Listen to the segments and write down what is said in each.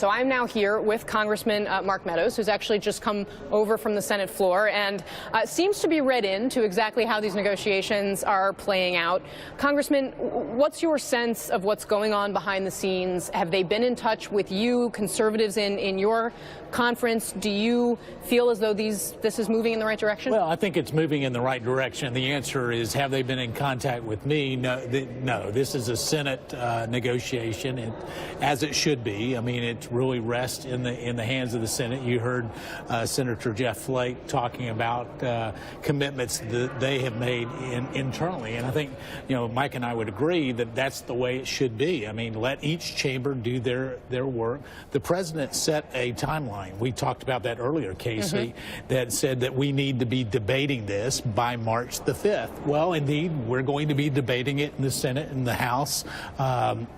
So I'm now here with Congressman Mark Meadows, who's actually just come over from the Senate floor and seems to be read into exactly how these negotiations are playing out. Congressman, what's your sense of what's going on behind the scenes? Have they been in touch with you, conservatives in your conference? Do you feel as though this is moving in the right direction? Well, I think it's moving in the right direction. The answer is, have they been in contact with me? No, this is a Senate negotiation, and as it should be. I mean, it really rests in the hands of the Senate. You heard Senator Jeff Flake talking about commitments that they have made internally, and I think, you know, Mike and I would agree that that's the way it should be. I mean, let each chamber do their work. The president set a timeline. We talked about that earlier, Kasie, that said that we need to be debating this by March the 5th. Well, indeed, we're going to be debating it in the Senate and the House,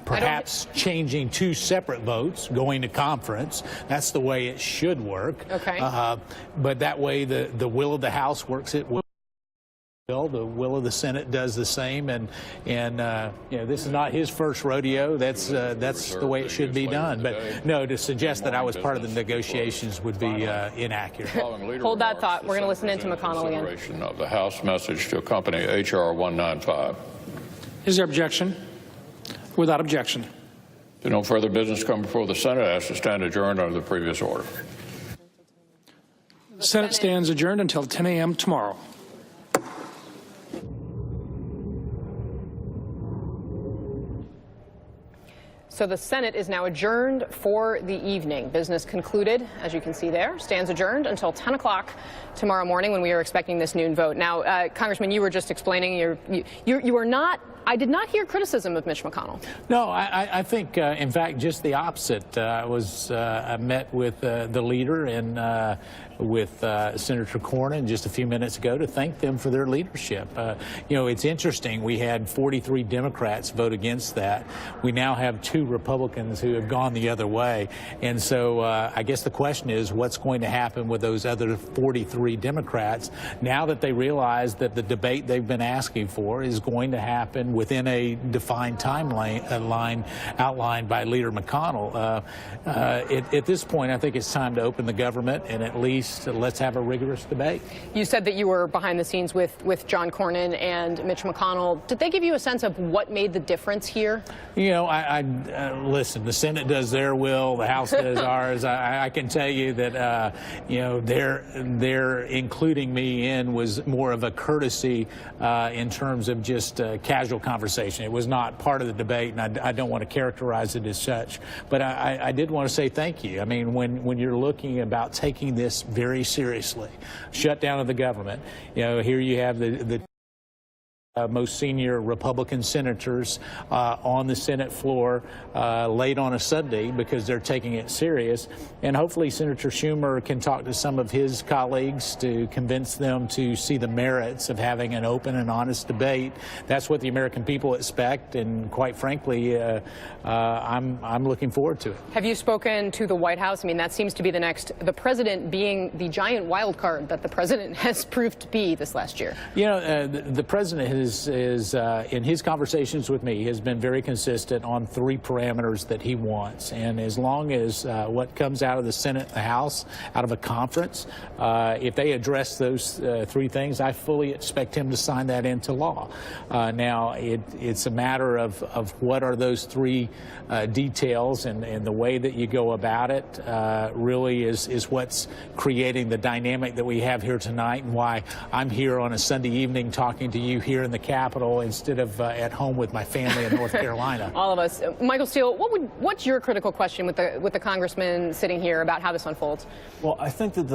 perhaps changing two separate votes, going to conference. That's the way it should work. Okay. But that way the will of the House works it well. The will of the Senate does the same, and you know, this is not his first rodeo. That's the way it should be done. But no, to suggest that I was part of the negotiations would be inaccurate. Hold that thought. We're going to listen into McConnell again. Of the House message to accompany H.R. 195. Is there objection? Without objection. If no further business come before the Senate, I ask to stand adjourned under the previous order. The Senate stands adjourned until 10 a.m. tomorrow. So the Senate is now adjourned for the evening. Business concluded, as you can see there, stands adjourned until 10 o'clock tomorrow morning when we are expecting this noon vote. Now, Congressman, you were just explaining you are not. I did not hear criticism of Mitch McConnell. No, I think, in fact, just the opposite. I met with the leader and with Senator Cornyn just a few minutes ago to thank them for their leadership. You know, it's interesting. We had 43 Democrats vote against that. We now have 2 Republicans who have gone the other way. And so I guess the question is, what's going to happen with those other 43 Democrats now that they realize that the debate they've been asking for is going to happen within a defined timeline outlined by Leader McConnell. At this point, I think it's time to open the government and at least let's have a rigorous debate. You said that you were behind the scenes with John Cornyn and Mitch McConnell. Did they give you a sense of what made the difference here? You know, listen, the Senate does their will, the House does ours. I can tell you that, you know, their including me in was more of a courtesy in terms of just casual conversation. It was not part of the debate, and I don't want to characterize it as such. But I did want to say thank you. I mean, when you're looking about taking this very seriously, shutdown of the government, you know, here you have the most senior Republican senators on the Senate floor late on a Sunday because they're taking it serious. And hopefully Senator Schumer can talk to some of his colleagues to convince them to see the merits of having an open and honest debate. That's what the American people expect, and quite frankly, I'm looking forward to it. Have you spoken to the White House? I mean, that seems to be the president being the giant wild card that the president has proved to be this last year. You know, the president is in his conversations with me has been very consistent on 3 parameters that he wants, and as long as what comes out of the Senate and the House, out of a conference, if they address those 3 things, I fully expect him to sign that into law. Now, it's a matter of what are those 3 details, and the way that you go about it really is what's creating the dynamic that we have here tonight, and why I'm here on a Sunday evening talking to you here in the Capitol instead of at home with my family in North Carolina. All of us. Michael Steele, what's your critical question with the congressman sitting here about how this unfolds? Well, I think that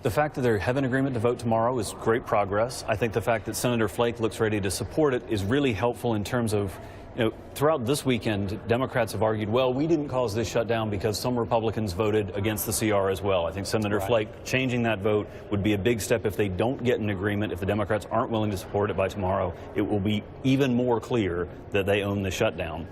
the fact that they have an agreement to vote tomorrow is great progress. I think the fact that Senator Flake looks ready to support it is really helpful in terms of, you know, throughout this weekend, Democrats have argued, well, we didn't cause this shutdown because some Republicans voted against the CR as well. I think Senator Flake changing that vote would be a big step. If they don't get an agreement, if the Democrats aren't willing to support it by tomorrow, it will be even more clear that they own the shutdown.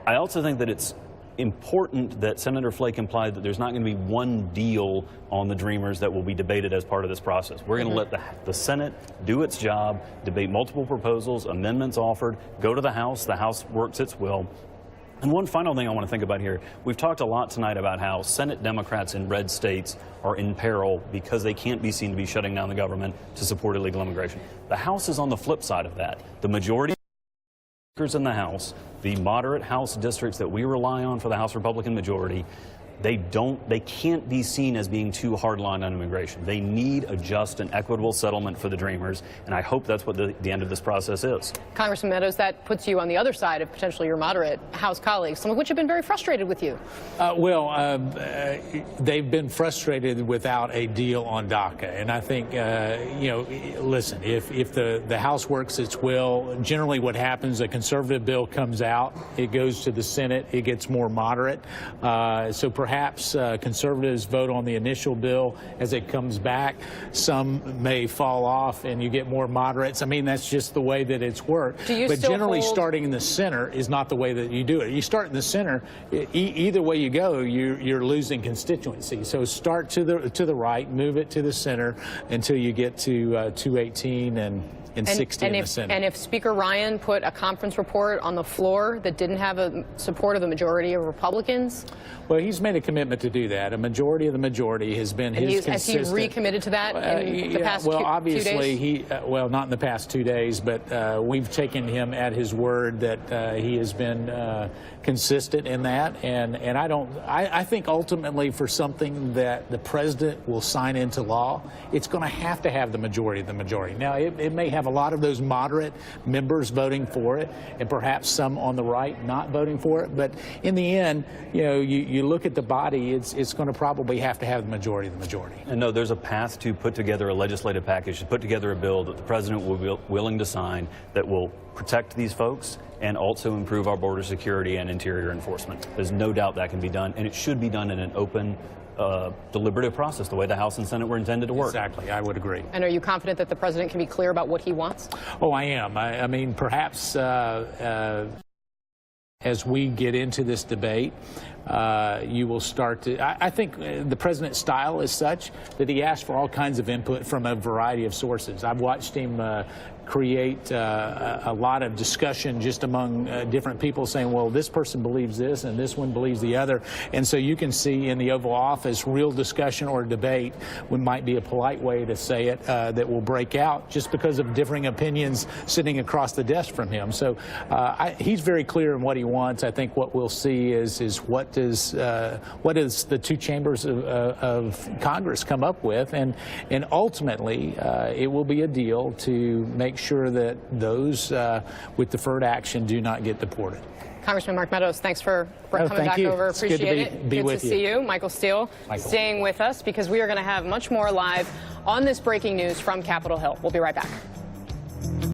I also think that it's important that Senator Flake implied that there's not going to be one deal on the Dreamers that will be debated as part of this process. We're going to let the Senate do its job, debate multiple proposals, amendments offered, go to the House works its will. And one final thing I want to think about here, we've talked a lot tonight about how Senate Democrats in red states are in peril because they can't be seen to be shutting down the government to support illegal immigration. The House is on the flip side of that. The majority in the House, the moderate House districts that we rely on for the House Republican majority, they can't be seen as being too hardline on immigration. They need a just and equitable settlement for the Dreamers, and I hope that's what the end of this process is. Congressman Meadows, that puts you on the other side of potentially your moderate House colleagues, some of which have been very frustrated with you. They've been frustrated without a deal on DACA, and I think, listen, if the House works its will, generally what happens, a conservative bill comes out, it goes to the Senate, it gets more moderate, so perhaps conservatives vote on the initial bill. As it comes back, some may fall off and you get more moderates. I mean, that's just the way that it's worked. But generally starting in the center is not the way that you do it. You start in the center, either way you go, you're losing constituency. So start to the right, move it to the center until you get to 218 and 60 in the Senate. And if Speaker Ryan put a conference report on the floor that didn't have a support of the majority of Republicans? Well, he's made a commitment to do that. A majority of the majority has been his consistent. Has he recommitted to that in the past well, 2 obviously, days? Well, not in the past 2 days, but we've taken him at his word that he has been consistent in that. And I think ultimately for something that the president will sign into law, it's going to have the majority of the majority. Now, it may have a lot of those moderate members voting for it, and perhaps some on the right not voting for it. But in the end, you look at the body, it's going to probably have the majority of the majority. And no, there's a path to put together a legislative package, to put together a bill that the president will be willing to sign that will protect these folks and also improve our border security and interior enforcement. There's no doubt that can be done, and it should be done in an open, deliberative process, the way the House and Senate were intended to work. Exactly, I would agree. And are you confident that the president can be clear about what he wants? Oh, I am. I mean, perhaps as we get into this debate, you will start to, I think the president's style is such that he asks for all kinds of input from a variety of sources. I've watched him create a lot of discussion just among different people saying, well, this person believes this and this one believes the other. And so you can see in the Oval Office real discussion or debate, which might be a polite way to say it, that will break out just because of differing opinions sitting across the desk from him. So he's very clear in what he wants. I think what we'll see is what does the two chambers of Congress come up with, and ultimately it will be a deal to make sure that those with deferred action do not get deported. Congressman Mark Meadows, thanks for coming back over. Appreciate it. Good to see you. Michael Steele staying with us because we are going to have much more live on this breaking news from Capitol Hill. We'll be right back.